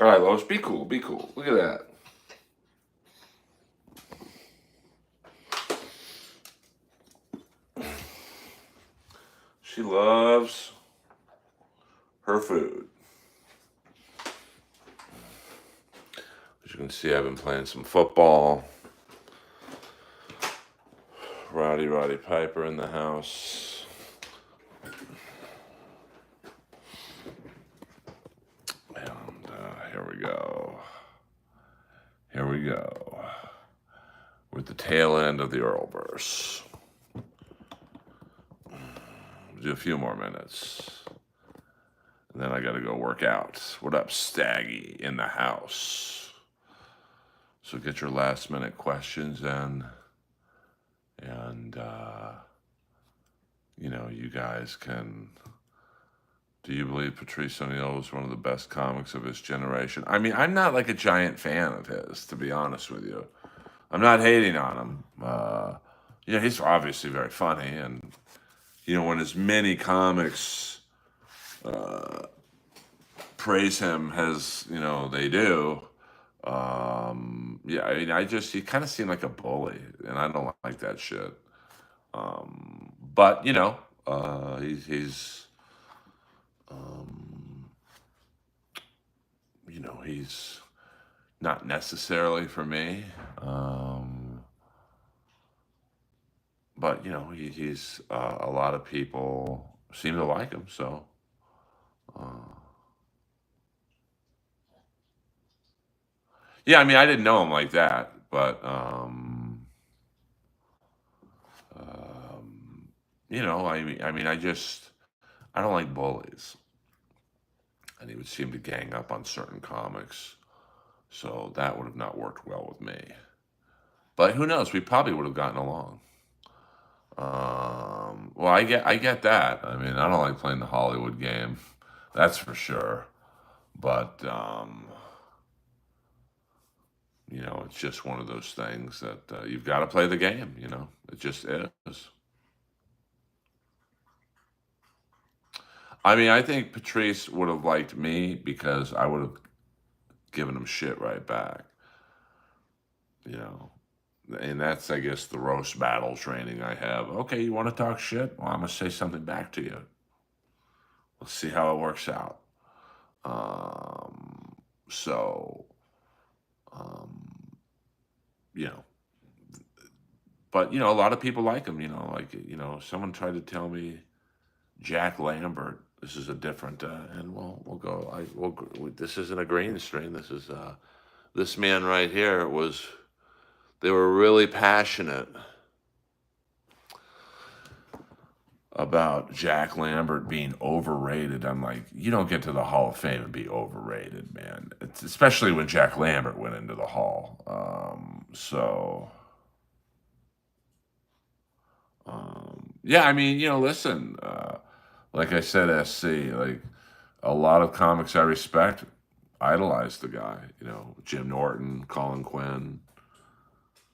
All right, Lois, be cool, be cool. Look at that. She loves her food. As you can see, I've been playing some football. Roddy Piper in the house. And here we go. Here we go. We're at the tail end of the Earlverse. We'll do a few more minutes. And then I got to go work out. What up, Staggy in the house? So get your last minute questions in. And, you know, you guys can... Do you believe Patrice O'Neal was one of the best comics of his generation? I mean, I'm not like a giant fan of his, to be honest with you. I'm not hating on him. You know, he's obviously very funny. And, you know, when as many comics praise him as, you know, they do, yeah, I mean, he kind of seemed like a bully. And I don't like that shit. But, you know, he's you know, he's not necessarily for me. But, you know, he's a lot of people seem to like him. So, yeah, I mean, I didn't know him like that. But, you know, I don't like bullies. And he would seem to gang up on certain comics. So that would have not worked well with me. But who knows? We probably would have gotten along. Well, I get that. I mean, I don't like playing the Hollywood game. That's for sure. But, you know, it's just one of those things that you've got to play the game, you know. It just is. I mean, I think Patrice would have liked me because I would have given him shit right back, you know. And that's, I guess, the roast battle training I have. Okay, you want to talk shit? Well, I'm going to say something back to you. Let's see how it works out. So, you know, but, you know, a lot of people like him, you know, like, you know, someone tried to tell me Jack Lambert. This is a different, and we'll go, this isn't a green screen. This is, this man right here they were really passionate about Jack Lambert being overrated. I'm like, you don't get to the Hall of Fame and be overrated, man. Especially when Jack Lambert went into the Hall. Yeah, I mean, you know, listen, like I said, SC, like a lot of comics I respect idolize the guy, you know, Jim Norton, Colin Quinn.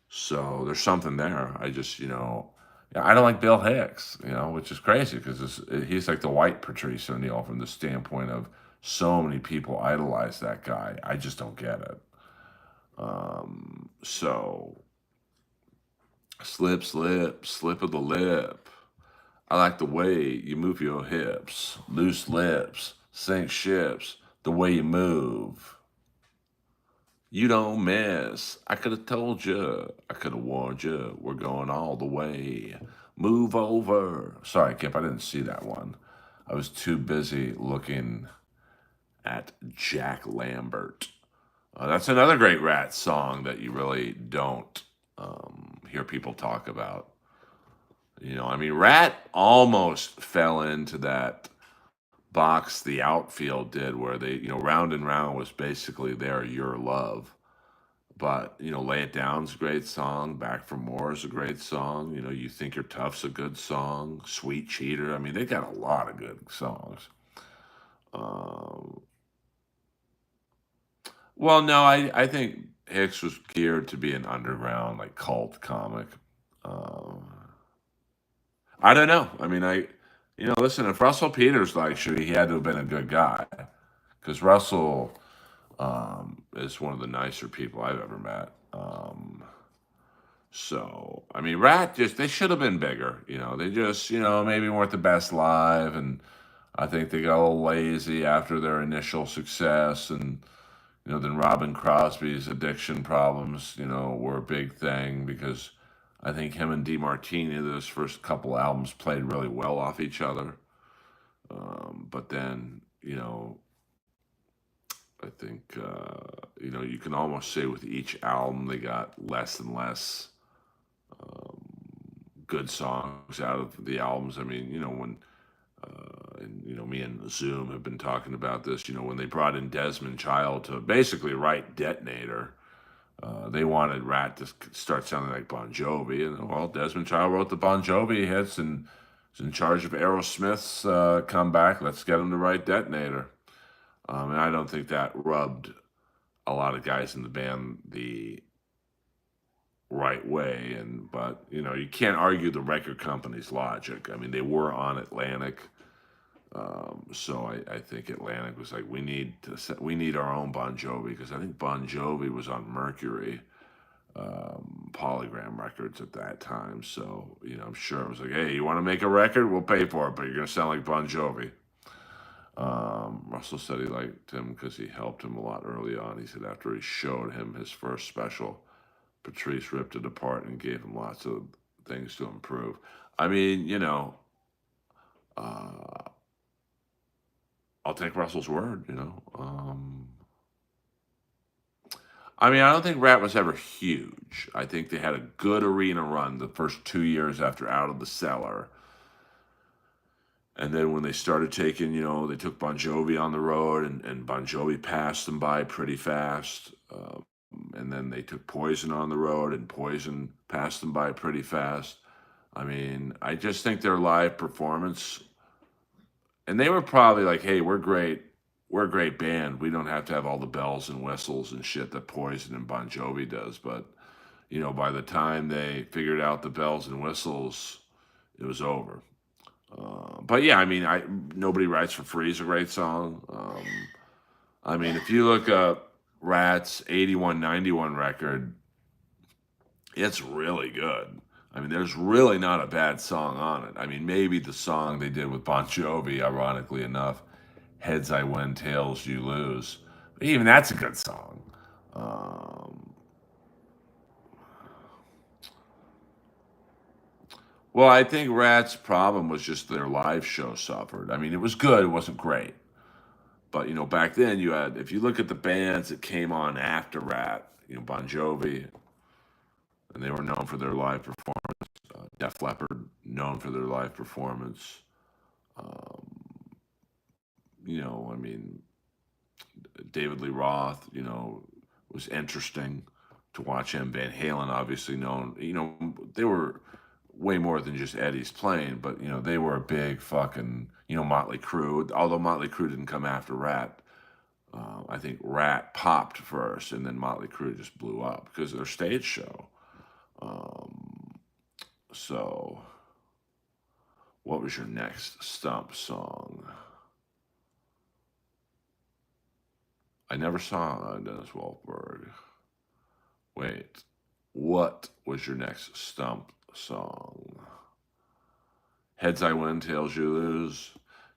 So there's something there. I just, you know, I don't like Bill Hicks, you know, which is crazy because he's like the white Patrice O'Neal from the standpoint of so many people idolize that guy. I just don't get it. So slip of the lip. I like the way you move your hips, loose lips, sink ships, the way you move. You don't miss. I could have told you. I could have warned you. We're going all the way. Move over. Sorry, Kip, I didn't see that one. I was too busy looking at Jack Lambert. That's another great Rat song that you really don't hear people talk about. I mean, Rat almost fell into that box the outfield did where they, Round and Round was basically their Your Love. But, Lay It Down's a great song. Back for More is a great song. You Think You're Tough's a good song. Sweet Cheater. I mean, they got a lot of good songs. Um, well, no, I think Hicks was geared to be an underground, like cult comic. Um, I don't know. I mean, listen, if Russell Peters likes you, he had to have been a good guy because Russell is one of the nicer people I've ever met. So, I mean, Rat just, they should have been bigger. They just, maybe weren't the best live. And I think they got a little lazy after their initial success. And, then Robin Crosby's addiction problems, were a big thing because I think him and DeMartini, those first couple albums, played really well off each other. But then, I think, you can almost say with each album, they got less and less um, good songs out of the albums. I mean, when and me and Zoom have been talking about this. When they brought in Desmond Child to basically write Detonator, they wanted Rat to start sounding like Bon Jovi, and well, Desmond Child wrote the Bon Jovi hits and is in charge of Aerosmith's comeback. Let's get him to write Detonator. And I don't think that rubbed a lot of guys in the band the right way. But you can't argue the record company's logic. I mean, they were on Atlantic. So I think Atlantic was like, we need our own Bon Jovi because I think Bon Jovi was on Mercury, Polygram Records at that time. So I'm sure it was like, hey, you want to make a record? We'll pay for it, but you're gonna sound like Bon Jovi. Russell said he liked him because he helped him a lot early on. He said after he showed him his first special, Patrice ripped it apart and gave him lots of things to improve. I mean, uh, I'll take Russell's word. I mean, I don't think Rat was ever huge. I think they had a good arena run the first 2 years after Out of the Cellar. And then when they started taking, they took Bon Jovi on the road, and Bon Jovi passed them by pretty fast. And then they took Poison on the road, and Poison passed them by pretty fast. I mean, I just think their live performance, and they were probably like, hey, we're great. We're a great band. We don't have to have all the bells and whistles and shit that Poison and Bon Jovi does. But, by the time they figured out the bells and whistles, it was over. But yeah, I mean, Nobody Writes for Free is a great song. I mean, if you look up Rat's 81-91 record, it's really good. I mean, there's really not a bad song on it. I mean, maybe the song they did with Bon Jovi, ironically enough, Heads I Win, Tails You Lose. Even that's a good song. Um, well, I think Rat's problem was just their live show suffered. I mean, it was good, it wasn't great. But back then you had, if you look at the bands that came on after Rat, Bon Jovi, and they were known for their live performance. Def Leppard, known for their live performance. Um, I mean, David Lee Roth, was interesting to watch him. Van Halen, obviously known, they were way more than just Eddie's playing, but they were a big fucking, Motley Crue. Although Motley Crue didn't come after Rat, I think Rat popped first, and then Motley Crue just blew up because of their stage show. Um, so, what was your next stump song? I never saw Dennis Wahlberg. Wait, what was your next stump song? Heads I Win, Tails You Lose.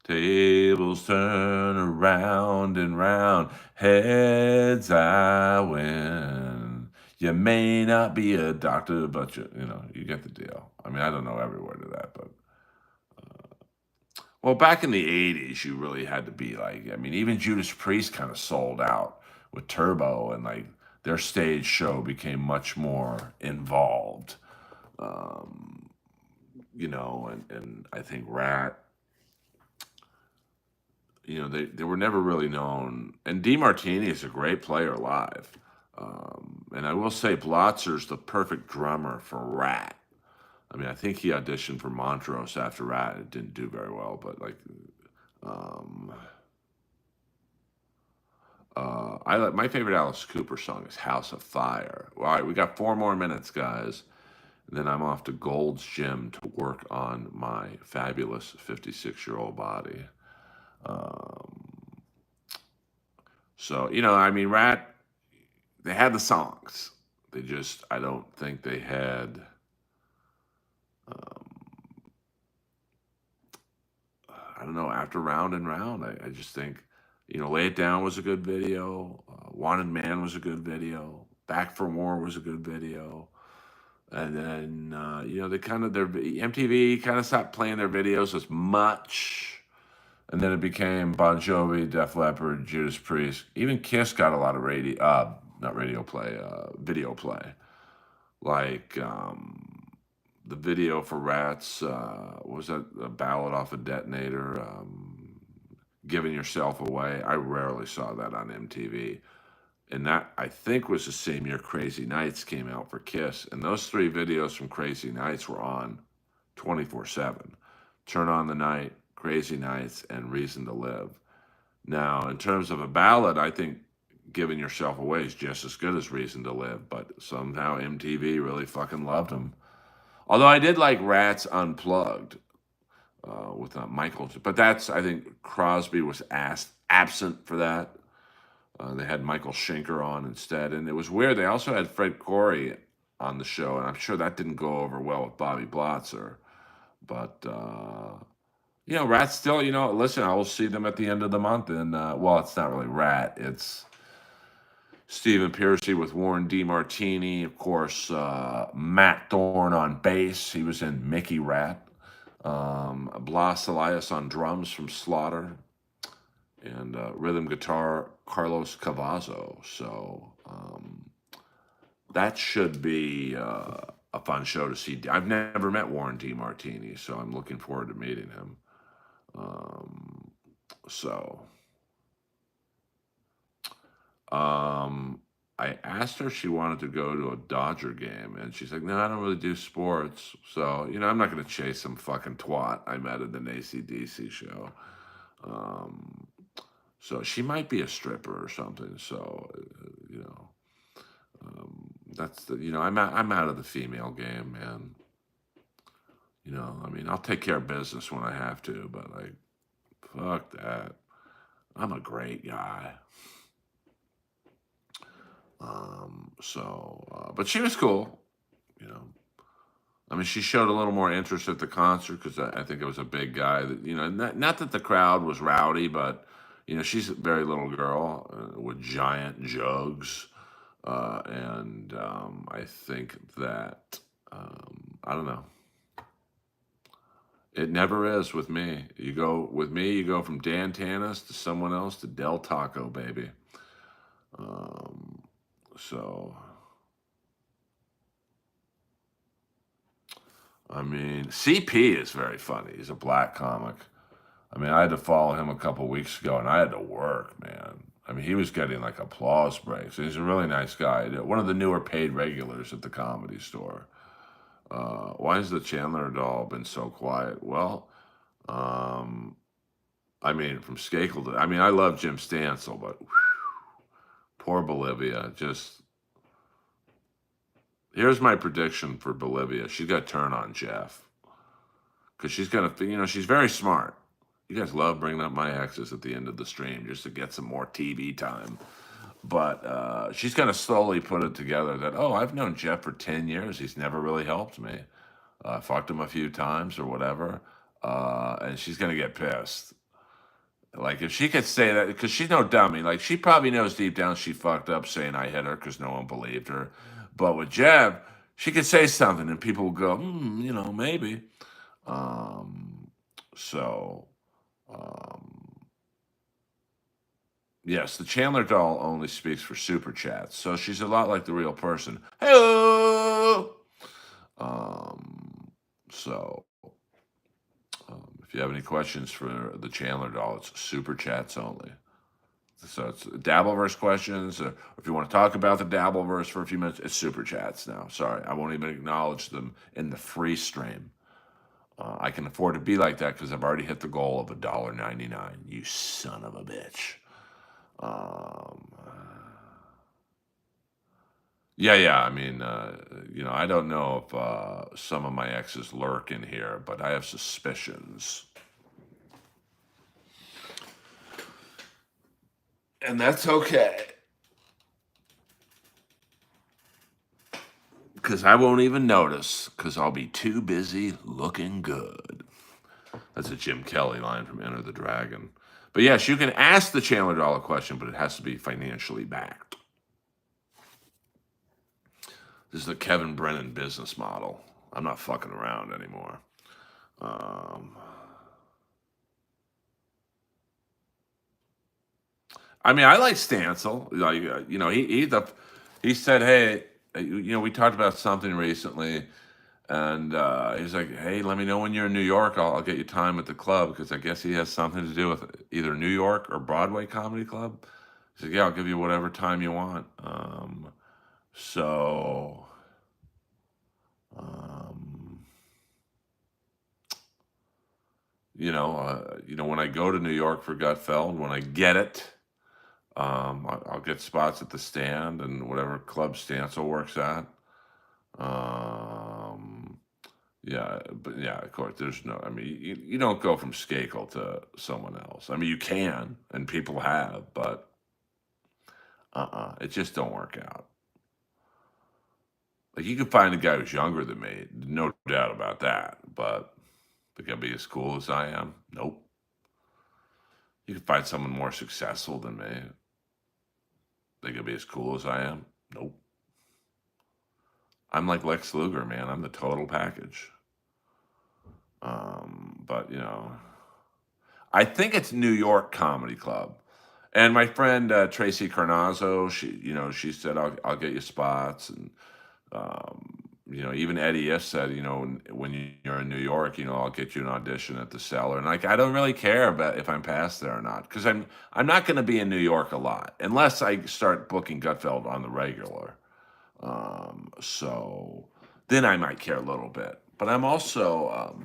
Tables turn around and round. Heads I win. You may not be a doctor, but you get the deal. I mean, I don't know every word of that, but well, back in the '80s, you really had to be like, I mean, even Judas Priest kind of sold out with Turbo, and like their stage show became much more involved. Um, and I think Rat, they were never really known. And DeMartini is a great player live. And I will say Blotzer's the perfect drummer for Rat. I mean, I think he auditioned for Montrose after Rat. It didn't do very well, but like, um, I like my favorite Alice Cooper song is "House of Fire." All right, we got 4 more minutes, guys. And then I'm off to Gold's Gym to work on my fabulous 56-year-old body. Um, so, I mean, Rat, they had the songs. I don't think they had, um, I don't know, after Round and Round, I just think, Lay It Down was a good video. Wanted Man was a good video. Back for More was a good video. And then, they kind of, their MTV kind of stopped playing their videos as much. And then it became Bon Jovi, Def Leppard, Judas Priest. Even Kiss got a lot of not radio play, video play. Like the video for Rats, what was that, a ballad off a detonator, Giving Yourself Away. I rarely saw that on MTV. And that, I think, was the same year Crazy Nights came out for Kiss. And those 3 videos from Crazy Nights were on 24/7. Turn on the Night, Crazy Nights, and Reason to Live. Now, in terms of a ballad, I think Giving Yourself Away is just as good as Reason to Live, but somehow MTV really fucking loved them. Although I did like Rats Unplugged with Michael, but I think Crosby was absent for that. They had Michael Schenker on instead, and it was weird. They also had Fred Corey on the show, and I'm sure that didn't go over well with Bobby Blotzer. But Rat still, listen, I will see them at the end of the month, and well, it's not really Rat, it's Stephen Pearcy with Warren DeMartini, of course, Matt Thorne on bass. He was in Mickey Rat. Blas Elias on drums from Slaughter, and rhythm guitar Carlos Cavazo. So that should be a fun show to see. I've never met Warren DeMartini, so I'm looking forward to meeting him. So I asked her if she wanted to go to a Dodger game, and she's like, "No, I don't really do sports." So I'm not going to chase some fucking twat I met at an AC/DC show. So she might be a stripper or something. So that's I'm out of the female game, man. I mean, I'll take care of business when I have to, but like, fuck that. I'm a great guy. But she was cool. I mean, she showed a little more interest at the concert because I think it was a big guy that, not that the crowd was rowdy, but, she's a very little girl with giant jugs. And I think that, I don't know. It never is with me. You go from Dan Tanis to someone else to Del Taco, baby. So, I mean, CP is very funny. He's a black comic. I mean, I had to follow him a couple weeks ago, and I had to work, man. I mean, he was getting like applause breaks. He's a really nice guy. One of the newer paid regulars at the Comedy Store. Why has the Chandler doll been so quiet? Well, I mean, from Skakel to, I mean, I love Jim Stansel, but whew, poor Bolivia. Here's my prediction for Bolivia. She's got to turn on Jeff because she's going to, she's very smart. You guys love bringing up my exes at the end of the stream just to get some more TV time. But she's going to slowly put it together that, oh, I've known Jeff for 10 years. He's never really helped me. I fucked him a few times or whatever. And she's going to get pissed. Like, if she could say that, because she's no dummy. Like, she probably knows deep down she fucked up saying I hit her because no one believed her. But with Jeff, she could say something and people will go, maybe. Yes, the Chandler doll only speaks for super chats, so she's a lot like the real person. Hello. So if you have any questions for the Chandler doll, it's super chats only. So it's Dabbleverse questions. Or if you want to talk about the Dabbleverse for a few minutes, it's super chats now. Sorry, I won't even acknowledge them in the free stream. I can afford to be like that because I've already hit the goal of $1.99. You son of a bitch. Um, yeah. I mean, I don't know if some of my exes lurk in here, but I have suspicions. And that's okay. Because I won't even notice because I'll be too busy looking good. That's a Jim Kelly line from Enter the Dragon. But yes, you can ask the Chandler Dollar question, but it has to be financially backed. This is the Kevin Brennan business model. I'm not fucking around anymore. I mean, I like Stancil. Like, he said, hey, we talked about something recently, and he's like, hey, let me know when you're in New York. I'll get you time at the club because I guess he has something to do with either New York or Broadway Comedy Club. He's like, yeah, I'll give you whatever time you want. So, um, when I go to New York for Gutfeld, when I get it, I'll get spots at the stand and whatever club Stancil works at. Um, yeah, but yeah, of course, there's no. I mean, you don't go from Skakel to someone else. I mean, you can, and people have, but it just don't work out. Like you can find a guy who's younger than me, no doubt about that, but they gotta be as cool as I am. Nope. You can find someone more successful than me. They could be as cool as I am. Nope. I'm like Lex Luger, man. I'm the total package. But I think it's New York Comedy Club. And my friend Tracy Carnazzo, she said I'll get you spots, and even Eddie Iff said, when you're in New York, I'll get you an audition at the Cellar. And like I don't really care about if I'm past there or not because I'm not going to be in New York a lot unless I start booking Gutfeld on the regular. So then I might care a little bit. But I'm also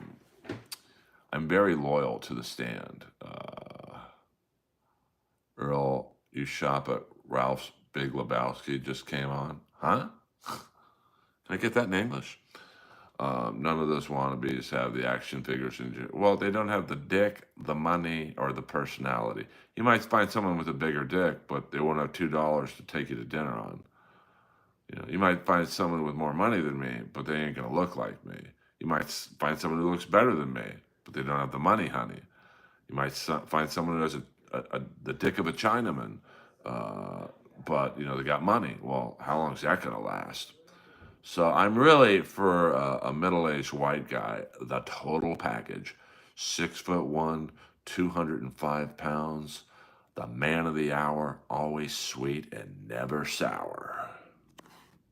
I'm very loyal to the stand. Earl, you shop at Ralph's Big Lebowski just came on. Huh? Can I get that in English? None of those wannabes have the action figures. Well, they don't have the dick, the money, or the personality. You might find someone with a bigger dick, but they won't have $2 to take you to dinner on. You might find someone with more money than me, but they ain't gonna look like me. You might find someone who looks better than me, but they don't have the money, honey. You might find someone who has the dick of a Chinaman, but they got money. Well, how long is that gonna last? So I'm really for a middle-aged white guy, the total package, 6'1", 205 pounds, the man of the hour, always sweet and never sour.